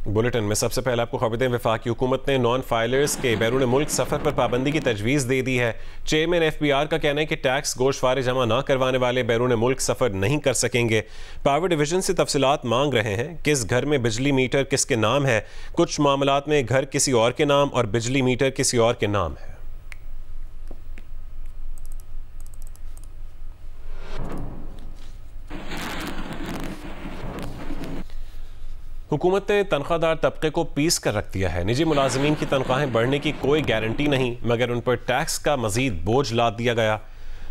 Bulletin में सबसे पहले आपको खबर दें, वफाकी हुकूमत ने नॉन फाइलर्स के बैरून मुल्क सफ़र पर पाबंदी की तजवीज़ दे दी है। चेयरमैन FBR का कहना है कि टैक्स गोशवारे जमा न करवाने वाले बैरून मुल्क सफ़र नहीं कर सकेंगे। पावर डिवीजन से तफसीलात मांग रहे हैं, किस घर में बिजली मीटर किसके नाम है। कुछ मामलात में घर किसी और के नाम और बिजली मीटर किसी और के नाम है। हुकूमत ने तनख्वाहदार तबके को पीस कर रख दिया है। निजी मुलाजमीन की तनख्वाहें बढ़ने की कोई गारंटी नहीं, मगर उन पर टैक्स का मजीद बोझ लाद दिया गया।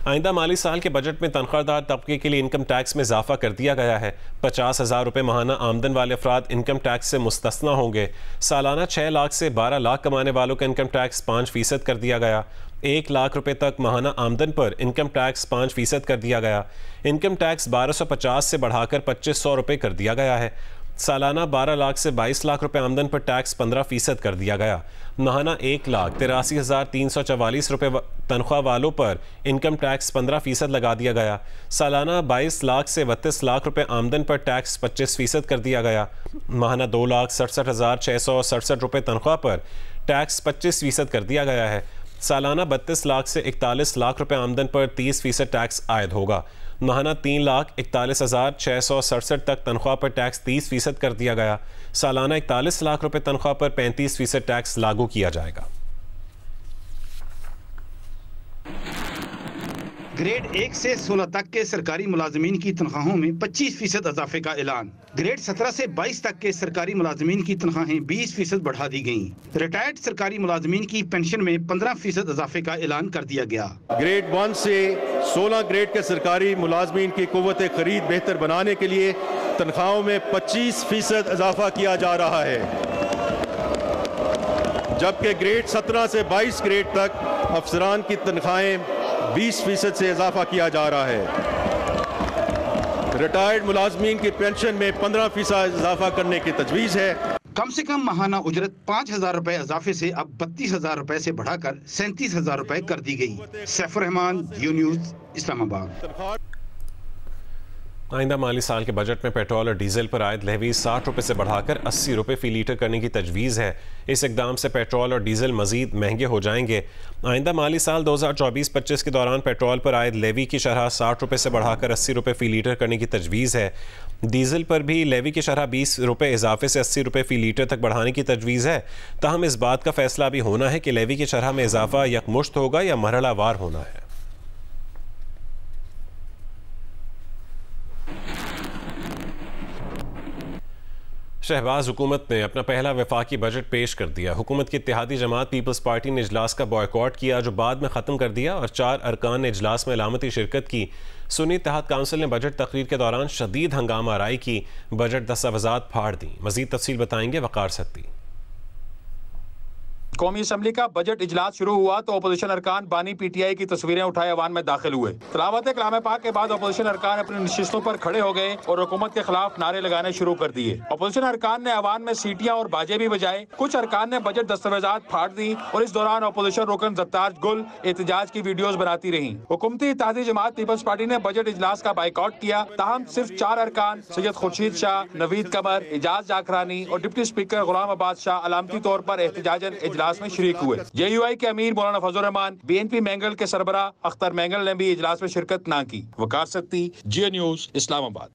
आइंदा माली साल के बजट में तनख्वाहदार तबके के लिए इनकम टैक्स में इजाफा कर दिया गया है। 50,000 रुपये माहाना आमदन वाले अफराद इनकम टैक्स से मुस्तस्ना होंगे। सालाना 6 लाख से 12 लाख कमाने वालों का इनकम टैक्स 5% कर दिया गया। 1 लाख रुपए तक माहाना आमदन पर इनकम टैक्स 5% कर दिया गया। इनकम टैक्स 1250 से बढ़ाकर 2500 रुपये कर दिया गया है। सालाना 12 लाख से 22 लाख रुपए आमदन पर टैक्स 15% कर दिया गया। माहाना 1,83,344 रुपये तनख्वाह वालों पर इनकम टैक्स 15% लगा दिया गया। सालाना 22 लाख से 32 लाख रुपए आमदन पर टैक्स 25% कर दिया गया। माहाना 2,67,667 रुपये तनख्वाह पर टैक्स 25% कर दिया गया है। सालाना 32 लाख से 41 लाख रुपए आमदन पर 30% टैक्स आयद होगा। माहाना 3,41,667 तक तनख्वाह पर टैक्स 30% कर दिया गया। सालाना 41 लाख रुपए तनख्वाह पर 35% टैक्स लागू किया जाएगा। ग्रेड 1 से 16 तक के सरकारी मुलाजमीन की तनख्वाहों में 25% इजाफे का ऐलान। ग्रेड 17 से 22 तक के सरकारी मुलाजमीन की तनख्वाहें 20% बढ़ा दी गयी। रिटायर्ड सरकारी मुलाजमीन की पेंशन में 15% इजाफे का ऐलान कर दिया गया। ग्रेड 1 से 16 ग्रेड के सरकारी मुलाजमीन की कुव्वत खरीद बेहतर बनाने के लिए तनख्वाहों में 25% इजाफा किया जा रहा है, जबकि ग्रेड 17 से 22 ग्रेड तक अफसरान की तनख्वाहें 20% से इजाफा किया जा रहा है। रिटायर्ड मुलाजमीन की पेंशन में 15% इजाफा करने की तजवीज़ है। कम से कम माहाना उजरत 5,000 रुपए इजाफे से अब 32,000 रुपए से बढ़ाकर 37,000 रुपए कर दी गई। सैफुर रहमान, जियो न्यूज़, इस्लामाबाद। आइंदा माली साल के बजट में पेट्रोल और डीजल पर आयद लहवी 60 रुपये से बढ़ाकर 80 रुपये फ़ी लीटर करने की तजवीज़ है। इस इकदाम से पेट्रोल और डीजल मज़ीद महंगे हो जाएंगे। आइंदा माली साल 2024-25 के दौरान पेट्रोल पर आयद लेवी की शरह 60 रुपये से बढ़ाकर 80 रुपये फ़ी लीटर करने की तजवीज़ है। डीजल पर भी लेवी की शरह 20 रुपये इजाफे से 80 रुपये फ़ी लीटर तक बढ़ाने की तजवीज़ है। ताहम इस बात का फैसला भी होना है कि लेवी की शरह में इजाफा यकमुश्त होगा या मरहलावार होना है। शहबाज हुकूमत ने अपना पहला वफाकी बजट पेश कर दिया। हुकूमत की इत्तेहादी जमात पीपल्स पार्टी ने इजलास का बॉयकॉट किया, जो बाद में ख़त्म कर दिया, और 4 अरकान ने इजलास में अलामती शिरकत की। सुन्नी इत्तेहाद काउंसिल ने बजट तकरीर के दौरान शदीद हंगामा आराई की, बजट दस्तावेज़ात फाड़ दी। मज़ीद तफसील बताएंगे वक़ार सत्ती। कौमी असम्बली का बजट इजलास शुरू हुआ तो अपोजिशन अरकान बानी PTI की तस्वीरें उठाए अवान में दाखिल हुए। तिलावत कलाम पाक के बाद अपोजिशन अरकान अपनी नशिस्तों पर खड़े हो गए और हुकूमत के खिलाफ नारे लगाने शुरू कर दिए। अपोजिशन अरकान ने अवान में सीटियां और बाजे भी बजाए। कुछ अरकान ने बजट दस्तावेज़ात फाड़ दी और इस दौरान अपोजिशन रुकन ज़त्तार गुल एहतजाज की वीडियोज बनाती रही। हुकूमती इत्तेहादी जमात पीपल्स पार्टी ने बजट इजलास का बाइकआउट किया। ताहम सिर्फ 4 अरकान सैयद खुर्शीद शाह, नवीद कमर, एजाज जाखरानी और डिप्टी स्पीकर गुलाम अब्बास शाह अलामती तौर पर एहतजाजन इजलास में शरीक हुए। JUI के अमीर मौलाना फजल रहमान, BNP मैंगल के सरबरा अख्तर मैंगल ने भी इजलास में शिरकत ना की। वकार सत्ती, जियो न्यूज़, इस्लामाबाद।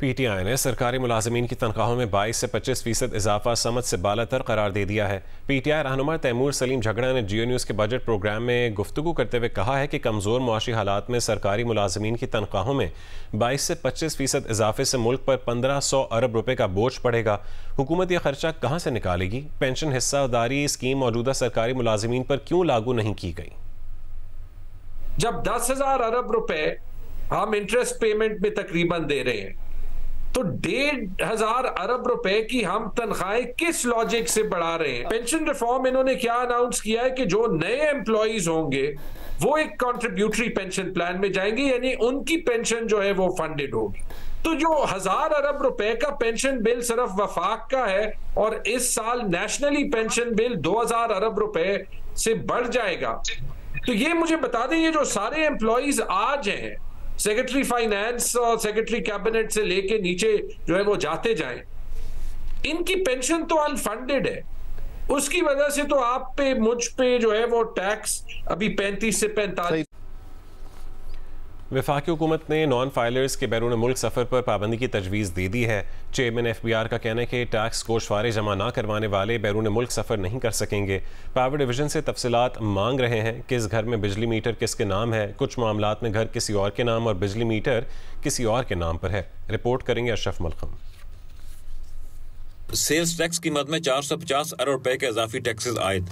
PTI ने सरकारी मुलाजमीन की तनख्वाहों में 22 से 25% इजाफा समझ से बालातर करार दे दिया है। PTI रहनुमा तैमूर सलीम झगड़ा ने जियो न्यूज़ के बजट प्रोग्राम में गुफ्तगू करते हुए कहा है कि कमज़ोर मुआशी हालात में सरकारी मुलाजमीन की तनख्वाहों में 22 से 25% इजाफे से मुल्क पर 1500 अरब रुपए का बोझ पड़ेगा। हुकूमत यह खर्चा कहाँ से निकालेगी? पेंशन हिस्सादारी स्कीम मौजूदा सरकारी मुलाजमीन पर क्यों लागू नहीं की गई? जब 10,000 अरब रुपए हम इंटरेस्ट पेमेंट में तकरीबन दे रहे हैं, तो 1,500 अरब रुपए की हम तनख्वाहें किस लॉजिक से बढ़ा रहे हैं? पेंशन रिफॉर्म इन्होंने क्या अनाउंस किया है कि जो नए एम्प्लॉइज होंगे वो एक कॉन्ट्रीब्यूटरी पेंशन प्लान में जाएंगे, यानी उनकी पेंशन जो है वो फंडेड होगी। तो जो 1,000 अरब रुपए का पेंशन बिल सिर्फ वफाक का है और इस साल नेशनली पेंशन बिल 2,000 अरब रुपए से बढ़ जाएगा, तो ये मुझे बता दें, ये जो सारे एम्प्लॉइज आज हैं, सेक्रेटरी फाइनेंस और सेक्रेटरी कैबिनेट से लेके नीचे जो है वो जाते जाएं, इनकी पेंशन तो अनफंडेड है, उसकी वजह से तो आप पे मुझ पे जो है वो टैक्स अभी 35 से 45। वफाकी हुकूमत ने नॉन फाइलर्स के बैरून मुल्क सफ़र पर पाबंदी की तजवीज़ दे दी है। चेयरमैन FBR का कहना है कि टैक्स गोशवारे जमा ना करवाने वाले बैरून मुल्क सफ़र नहीं कर सकेंगे। पावर डिवीज़न से तफसीलात मांग रहे हैं, किस घर में बिजली मीटर किसके नाम है, कुछ मामलात में घर किसी और के नाम और बिजली मीटर किसी और के नाम पर है। रिपोर्ट करेंगे अशरफ मलखम। सेल्स टैक्स की मद में 450 अरब रुपए के इजाफी टैक्सेस आयद।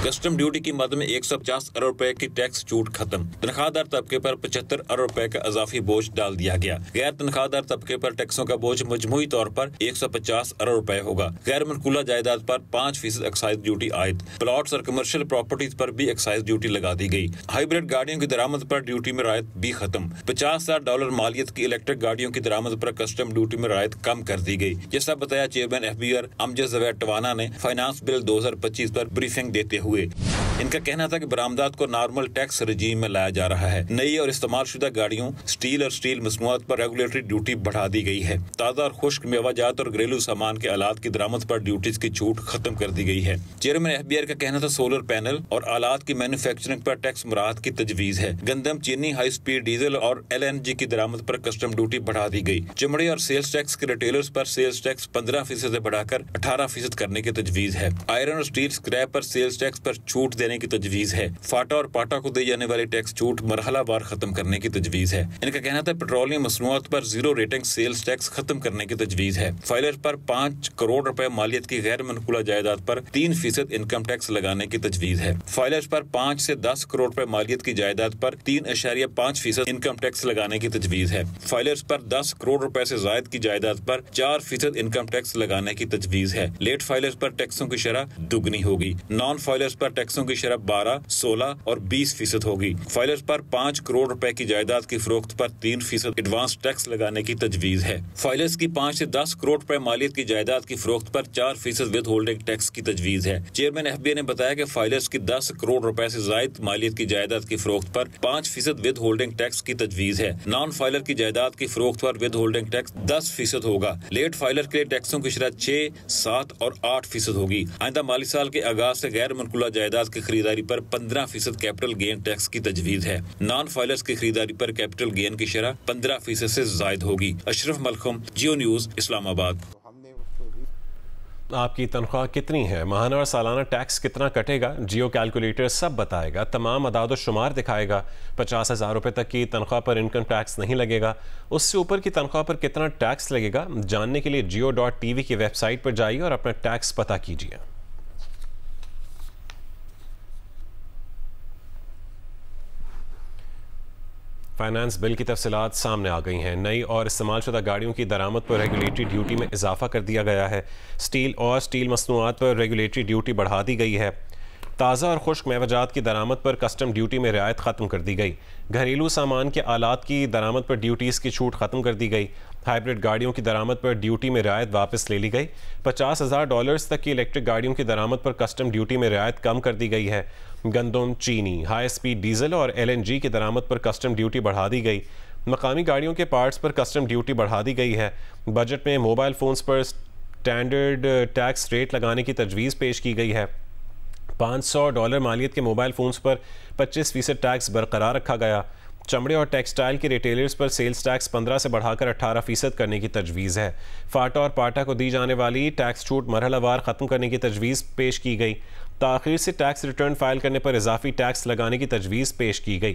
कस्टम ड्यूटी की मद में 150 अरब रुपए की टैक्स छूट खत्म। तनख्वाहदार तबके पर 75 अरब रुपए का इजाफी बोझ डाल दिया गया। गैर तनख्वाहदार तबके पर टैक्सों का बोझ मजमूई तौर पर 150 अरब रुपए होगा। गैर मनकूला जायदाद पर 5% एक्साइज ड्यूटी आयद। प्लॉट्स और कमर्शियल प्रॉपर्टीज पर भी एक्साइज ड्यूटी लगा दी गई। हाइब्रिड गाड़ियों की दरामद पर ड्यूटी में रायत भी खत्म। $50,000 मालियत की इलेक्ट्रिक गाड़ियों की दरामद पर कस्टम ड्यूटी में रायत कम कर दी गई। जैसा बताया चेयरमैन FBR अमजद जवेद टवाना ने फाइनेंस बिल 2025 पर ब्रीफिंग देते हुए। इनका कहना था कि बरामदात को नॉर्मल टैक्स रजीम में लाया जा रहा है। नई और इस्तेमाल शुदा गाड़ियों, स्टील और स्टील मसनूआत पर रेगुलेटरी ड्यूटी बढ़ा दी गई है। ताज़ा और खुश्क मेवाजात और घरेलू सामान के आलात की दरामद पर ड्यूटीज की छूट खत्म कर दी गई है। चेयरमैन FBR का कहना था सोलर पैनल और आलात की मैन्युफैक्चरिंग पर टैक्स मुराद की तजवीज है। गंदम, चीनी, हाई स्पीड डीजल और LNG की दरामद पर कस्टम ड्यूटी बढ़ा दी गई। चमड़े और सेल्स टैक्स के रिटेलर्स पर सेल्स टैक्स 15% से बढ़ाकर 18% करने की तजवीज है। आयरन और स्टील स्क्रैप पर सेल्स टैक्स पर छूट देने की तजवीज है। फाटा और पाटा को दी जाने वाली टैक्स छूट मरहलावार खत्म करने की तजवीज है। इनका कहना था पेट्रोलियम मसनूआत पर 0 रेटिंग सेल्स टैक्स खत्म करने की तजवीज है। फाइलर पर 5 करोड़ रुपए मालियत की गैर मनकूला जायदाद पर 3% इनकम टैक्स लगाने की तजवीज है। फाइलर्स पर 5 से 10 करोड़ रुपए मालियत की जायदाद पर 3.5% इनकम टैक्स लगाने की तजवीज है। फाइलर्स पर 10 करोड़ रुपए से जायद की जायदाद पर 4% इनकम टैक्स लगाने की तजवीज है। लेट फाइलर्स पर टैक्सों की शरह दुगनी होगी। नॉन फाइलर्स पर टैक्सों की शरह 12, 16 और 20% होगी। फाइलर्स पर 5 करोड़ रुपए की जायदाद की फरोख्त पर 3% एडवांस टैक्स लगाने की तजवीज है। फाइलर्स की 5 से 10 करोड़ रुपए मालियत की जायदाद की फरोख्त पर 4% विद होल्डिंग टैक्स की तजवीज है। चेयरमैन FBR ने बताया कि फाइलर्स की 10 करोड़ रुपए से जायद मालियत की जायदाद की फरोख्त पर 5% विद होल्डिंग टैक्स की तजवीज है। नॉन फाइलर की जायदाद की फरोख्त पर विद होल्डिंग टैक्स 10% होगा। लेट फाइलर के लिए टैक्सों की शरह 6, 7 और 8% होगी। आइंदा माली साल के आगाज से गैर मनकूला जायदाद की खरीदारी पर 15% कैपिटल गेन टैक्स की तजवीज है। नॉन फाइलर्स की खरीदारी पर कैपिटल गेन की शरह 15% से जायद होगी। अशरफ मलखम, जियो न्यूज, इस्लामाबाद। आपकी तनख्वाह कितनी है, माहाना और सालाना टैक्स कितना कटेगा, जियो कैलकुलेटर सब बताएगा। तमाम अदाद शुमार दिखाएगा। 50,000 रुपये तक की तनख्वाह पर इनकम टैक्स नहीं लगेगा। उससे ऊपर की तनख्वाह पर कितना टैक्स लगेगा, जानने के लिए jio.tv की वेबसाइट पर जाइए और अपना टैक्स पता कीजिए। फाइनेंस बिल की तफसीलात सामने आ गई हैं। नई और इस्तेमाल शुदा गाड़ियों की दरामद पर रेगुलेटरी ड्यूटी में इजाफा कर दिया गया है। स्टील और स्टील मसनूआत पर रेगुलेटरी ड्यूटी बढ़ा दी गई है। ताज़ा और खुश्क मेवाजात की दरामद पर कस्टम ड्यूटी में रियायत ख़त्म कर दी गई। घरेलू सामान के आलात की दरामद पर ड्यूटीज़ की छूट ख़त्म कर दी गई। हाइब्रिड गाड़ियों की दरामद पर ड्यूटी में रियायत वापस ले ली गई। $50,000 तक की इलेक्ट्रिक गाड़ियों की दरामद पर कस्टम ड्यूटी में रियायत कम कर दी गई है। गंदम, चीनी, हाई स्पीड डीजल और LNG की दरामद पर कस्टम ड्यूटी बढ़ा दी गई। मकामी गाड़ियों के पार्ट्स पर कस्टम ड्यूटी बढ़ा दी गई है। बजट में मोबाइल फ़ोन्स पर स्टैंडर्ड टैक्स रेट लगाने की तजवीज़ पेश की गई है। $500 मालियत के मोबाइल फ़ोन्स पर 25% टैक्स बरकरार रखा गया। चमड़े और टेक्सटाइल के रिटेलर्स पर सेल्स टैक्स 15 से बढ़ाकर 18% करने की तजवीज़ है। फाटा और पाटा को दी जाने वाली टैक्स छूट मरहलावार ख़त्म करने की तजवीज़ पेश की गई। ताख़ीर से टैक्स रिटर्न फाइल करने पर इजाफी टैक्स लगाने की तजवीज़ पेश की गई।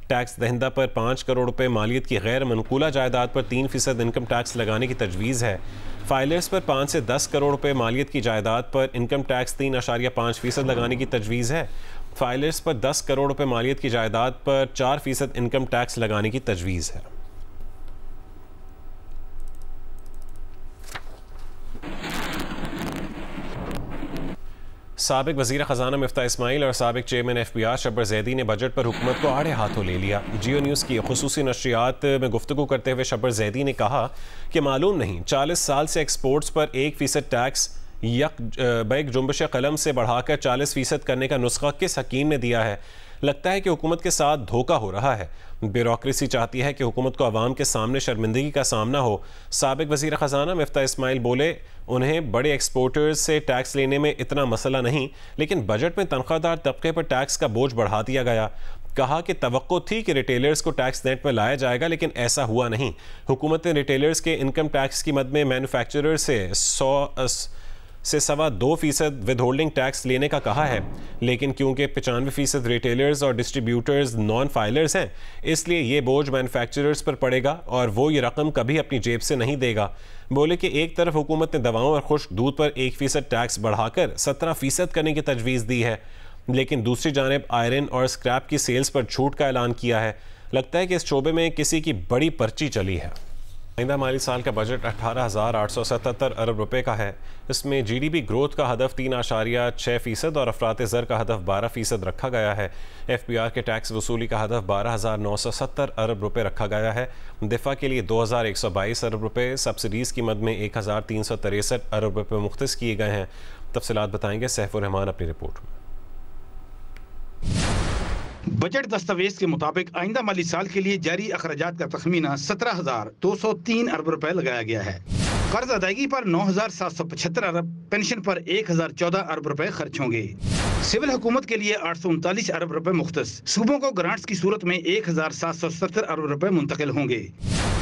टैक्स दहिंदा पर 5 करोड़ रुपए मालियत की गैर मनकूला जायदाद पर 3% इनकम टैक्स लगाने की तजवीज़ है। फाइलर्स पर 5 से 10 करोड़ रुपए मालियत की जायदाद पर इनकम टैक्स 3.5% लगाने की तजवीज़ है। फाइलर्स पर 10 करोड़ रुपए मालियत की जायदाद पर 4% इनकम टैक्स लगाने की तजवीज़ है। साबिक वज़ीर ख़जाना मिफ्ता इस्माइल और साबिक चेयरमैन FBR शब्बर ज़ैदी ने बजट पर हुकूमत को आड़े हाथों ले लिया। जियो न्यूज़ की खुसूसी नशरियात में गुफ्तगू करते हुए शब्बर ज़ैदी ने कहा कि मालूम नहीं 40 साल से एक्सपोर्ट्स पर 1% टैक्स बैक जुम्बश कलम से बढ़ाकर 40% करने का नुस्खा किस हकीम ने दिया है। लगता है कि हुकूमत के साथ धोखा हो रहा है। ब्यूरोक्रेसी चाहती है कि हुकूमत को अवाम के सामने शर्मिंदगी का सामना हो। साबिक वज़ीर ख़जाना मिफ्ता इस्माइल बोले, उन्हें बड़े एक्सपोर्टर्स से टैक्स लेने में इतना मसला नहीं, लेकिन बजट में तनख्वाहदार तबके पर टैक्स का बोझ बढ़ा दिया गया। कहा कि तवक्को थी कि रिटेलर्स को टैक्स नेट में लाया जाएगा, लेकिन ऐसा हुआ नहीं। हुकूमत ने रिटेलर्स के इनकम टैक्स की मद में मैन्युफैक्चरर से 2.25% विद होल्डिंग टैक्स लेने का कहा है, लेकिन क्योंकि 95% रिटेलर्स और डिस्ट्रीब्यूटर्स नॉन फाइलर्स हैं, इसलिए ये बोझ मैन्युफैक्चरर्स पर पड़ेगा और वो ये रकम कभी अपनी जेब से नहीं देगा। बोले कि एक तरफ हुकूमत ने दवाओं और खुश्क दूध पर 1% टैक्स बढ़ाकर 17% करने की तजवीज़ दी है, लेकिन दूसरी जानिब आयरन और स्क्रैप की सेल्स पर छूट का ऐलान किया है। लगता है कि इस शोबे में किसी की बड़ी पर्ची चली है। आइंदा माली साल का बजट 18,877 अरब रुपए का है। इसमें जीडीपी ग्रोथ का हदफ 3.6% और अफरात ज़र का हदफ 12% रखा गया है। एफपीआर के टैक्स वसूली का हदफ 12,970 अरब रुपए रखा गया है। दिफा के लिए 2,122 अरब रुपए, सब्सिडीज़ की मद में 1,363 अरब रुपए मुख्तस किए गए हैं। तफसीलात बताएंगे सैफुर रहमान अपनी रिपोर्ट में। बजट दस्तावेज के मुताबिक आइंदा माली साल के लिए जारी अखराजात का तखमीना 17,203 अरब रुपए लगाया गया है। कर्ज अदायगी पर 9,775 अरब, पेंशन पर 1,014 अरब रुपए खर्च होंगे। सिविल हुकूमत के लिए 839 अरब रुपए मुख्तस। सूबों को ग्रांट्स की सूरत में 1,770 अरब रुपए मुंतकिल होंगे।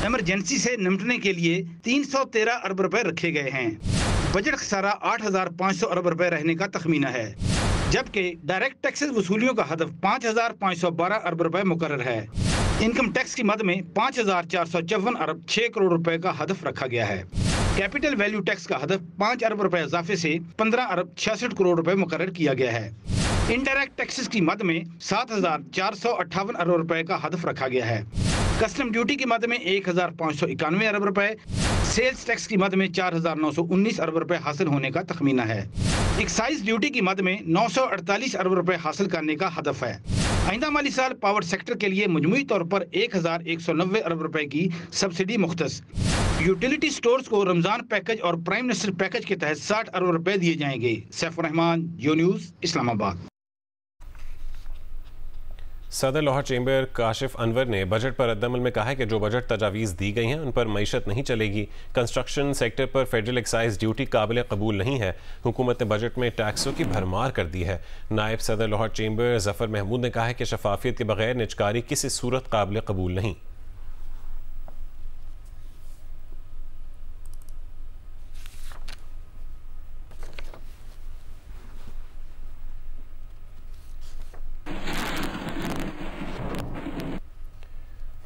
इमरजेंसी से निपटने के लिए 313 अरब रुपए रखे गए हैं। बजट खसारा 8,500 अरब रुपए रहने का तखमीना है, जबकि डायरेक्ट टैक्सेस वसूलियों का हदफ 5,512 अरब रुपए मुकर्रर है। इनकम टैक्स की मद में 5,454 अरब 6 करोड़ रुपए का हदफ रखा गया है। कैपिटल वैल्यू टैक्स का हदफ 5 अरब रुपए इजाफे से 15 अरब 66 करोड़ रुपए मुकर्रर किया गया है। इनडायरेक्ट टैक्सेस की मद में 7,458 अरब रुपए का हदफ रखा गया है। कस्टम ड्यूटी की मद में 1,591 अरब रुपए, सेल्स टैक्स की मद में 4,919 अरब रुपए हासिल होने का तखमीना है। एक्साइज ड्यूटी की मद में 948 अरब रुपए हासिल करने का हदफ है। आइंदा माली साल पावर सेक्टर के लिए मजमूई तौर पर 1,190 अरब रुपए की सब्सिडी मुख्तस। यूटिलिटी स्टोर्स को रमजान पैकेज और प्राइम मिनिस्टर पैकेज के तहत 60 अरब रुपए दिए जाएंगे। सैफुर रहमान, जियो न्यूज़, इस्लामाबाद। सदर लाहौर चैम्बर काशिफ अनवर ने बजट पर रद्दअमल में कहा है कि जो बजट तजावीज़ दी गई हैं उन पर मईशत नहीं चलेगी। कंस्ट्रक्शन सेक्टर पर फेडरल एक्साइज ड्यूटी काबिल कबूल नहीं है। हुकूमत ने बजट में टैक्सों की भरमार कर दी है। नायब सदर लाहौर चैम्बर ज़फ़र महमूद ने कहा है कि शफाफियत के बगैर निजकारी किसी सूरत काबिल कबूल नहीं।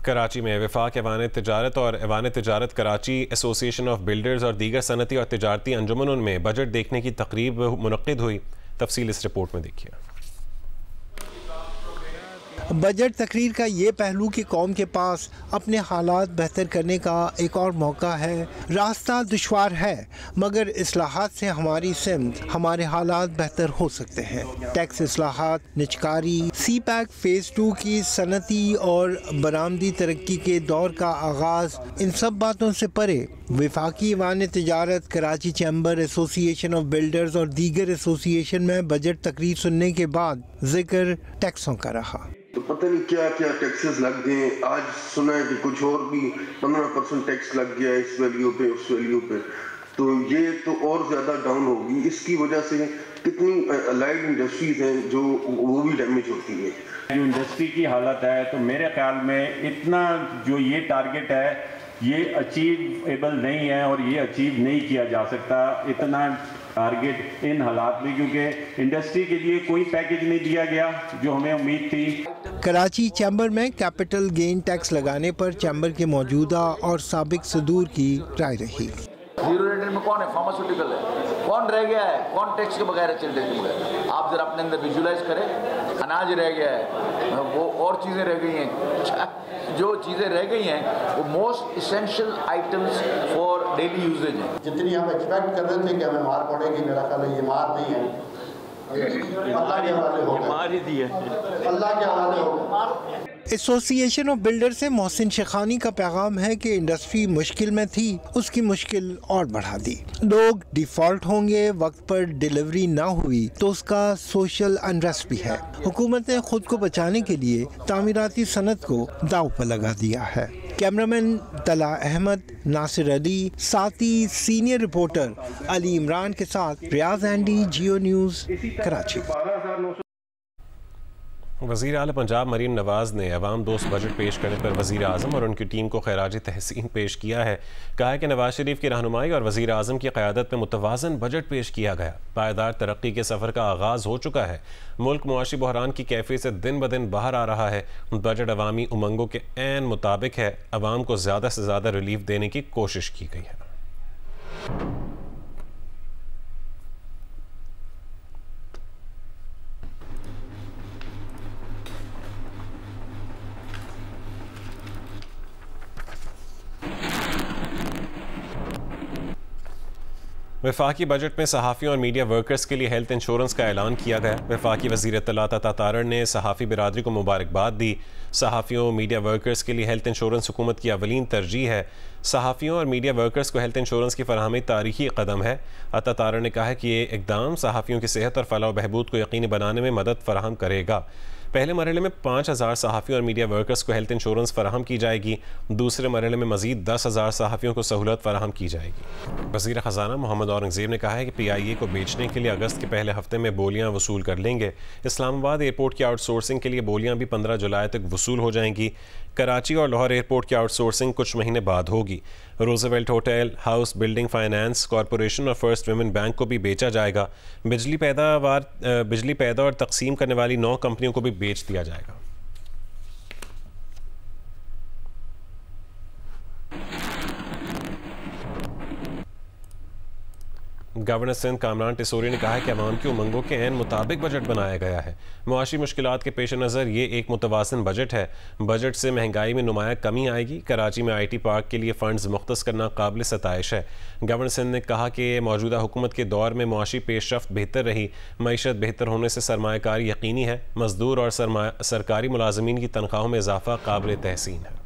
कराची में वफाक ऐवान तिजारत और ऐवान तिजारत कराची, एसोसिएशन ऑफ बिल्डर्स और दीगर सनती और तिजारती अंजुमनों में बजट देखने की तकरीब मुनक्किद हुई। तफसील इस रिपोर्ट में देखिए। बजट तकरीर का ये पहलू कि कौम के पास अपने हालात बेहतर करने का एक और मौका है। रास्ता दुश्वार है, मगर इस्लाहात से हमारी सिमत हमारे हालात बेहतर हो सकते हैं। टैक्स इस्लाहात, निजकारी, सी पैक फेज़ 2 की सनती और बरामदी तरक्की के दौर का आगाज़, इन सब बातों से परे वफाकी ऐवान तिजारत, Karachi chamber, association of builders और दीगर एसोसिएशन में बजट तकरीर सुनने के बाद जिक्र टैक्सों का रहा। तो पता नहीं क्या क्या टैक्सेस लग गए। आज सुना है कि कुछ और भी 15% टैक्स लग गया इस वैल्यू पे, उस वैल्यू पे, तो ये तो और ज़्यादा डाउन होगी। इसकी वजह से कितनी अलाइड इंडस्ट्रीज हैं जो वो भी डैमेज होती है। जो इंडस्ट्री की हालत है, तो मेरे ख्याल में इतना जो ये टारगेट है ये अचीवेबल नहीं है और ये अचीव नहीं किया जा सकता इतना टारगेट इन हालात में, क्योंकि इंडस्ट्री के लिए कोई पैकेज नहीं दिया गया जो हमें उम्मीद थी। कराची चैम्बर में कैपिटल गेन टैक्स लगाने पर चैम्बर के मौजूदा और साबिक सदूर की राय रही। जीरो रेटेड में कौन है? फार्मास्यूटिकल है। कौन रह गया है? कौन टैक्स के बगैर है? चिल्ड के बगैर? आप जरा अपने अंदर विजुलाइज करें। अनाज रह गया है, वो और चीज़ें रह गई हैं। जो चीज़ें रह गई हैं वो most essential items for daily usages हैं। जितनी हम एक्सपेक्ट कर रहे थे कि हमें मार पड़ेगी, मेरा ख्याल है ये मार नहीं है। अल्लाह के हवाले होगा, मार ही दी है, अल्लाह के हवाले होगा। एसोसिएशन ऑफ बिल्डर से मोहसिन शेखानी का पैगाम है कि इंडस्ट्री मुश्किल में थी, उसकी मुश्किल और बढ़ा दी। लोग डिफॉल्ट होंगे, वक्त पर डिलीवरी ना हुई तो उसका सोशल अनरेस्ट भी है। हुकूमत ने खुद को बचाने के लिए तामीराती सनत को दाव पर लगा दिया है। कैमरामैन तला अहमद, नासिर अली, साथी सीनियर रिपोर्टर अली इमरान के साथ रियाज एंडी, जियो न्यूज़, कराची। वज़ीर आला पंजाब मरीम नवाज़ ने अवाम दोस्त बजट पेश करने पर वज़ीर आज़म और उनकी टीम को खैराज तहसीन पेश किया है। कहा है कि नवाज शरीफ की रहनुमाई और वज़ीर आज़म की क़यादत में मुतवाज़न बजट पेश किया गया। पायदार तरक्की के सफ़र का आगाज़ हो चुका है। मुल्क मुआशी बहरान की कैफियत से दिन ब दिन बाहर आ रहा है। बजट अवामी उमंगों के ऐन मुताबिक है। अवाम को ज़्यादा से ज़्यादा रिलीफ देने की कोशिश की गई है। वफाकी बजट में सहाफ़ियों और मीडिया वर्कर्स के लिए हेल्थ इंश्योरेंस का ऐलान किया गया। वफाकी वज़ीर इत्तलात अता तारड़ ने सहाफ़ी बिरादरी को मुबारकबाद दी। सहाफ़ियों और मीडिया वर्कर्स के लिए हेल्थ इंश्योरेंस हुकूमत की अवलीन तरजीह है। सहाफ़ियों और मीडिया वर्कर्स को हेल्थ इंश्योरेंस की फराहमी तारीखी कदम है। अता तारड़ ने कहा कि ये इकदाम सहाफ़ियों की सेहत और फलाह व बहबूद को यकीनी बनाने में मदद फराहम करेगा। पहले मरहले में 5000 सहाफ़ियों और मीडिया वर्कर्स को हेल्थ इंश्योरेंस फराहम की जाएगी। दूसरे मरहले में मज़ीद 10,000 सहाफ़ियों को सहूलत फराहम की जाएगी। वज़ीर ख़जाना मोहम्मद औरंगज़ेब ने कहा है कि PIA को बेचने के लिए अगस्त के पहले हफ्ते में बोलियां वसूल कर लेंगे। इस्लामाबाद एयरपोर्ट की आउटसोर्सिंग के लिए बोलियां भी 15 जुलाई तक वसूल हो जाएंगी। कराची और लाहौर एयरपोर्ट की आउटसोर्सिंग कुछ महीने बाद होगी। Roosevelt hotel, house building finance corporation और फर्स्ट वुमेन बैंक को भी बेचा जाएगा। बिजली पैदा और तकसीम करने वाली 9 कंपनियों को भी बेच दिया जाएगा। गवर्नर सिंध कामरान टिसोरी ने कहा है कि अवाम की उमंगों के ऐन मुताबिक बजट बनाया गया है। मुआशी मुश्किलात के पेश नज़र ये एक मुतवाज़िन बजट है। बजट से महंगाई में नुमाया कमी आएगी। कराची में IT पार्क के लिए फ़ंड्स मुख्तस करना काबिल सताइश है। गवर्नर सिंध ने कहा कि मौजूदा हुकूमत के दौर में मुआशी पेशरफ्त बेहतर रही। मईशत बेहतर होने से सरमायाकारी यकीनी है। मजदूर और सरकारी मुलाजमीन की तनख्वाहों में इजाफा काबिल तहसीन है।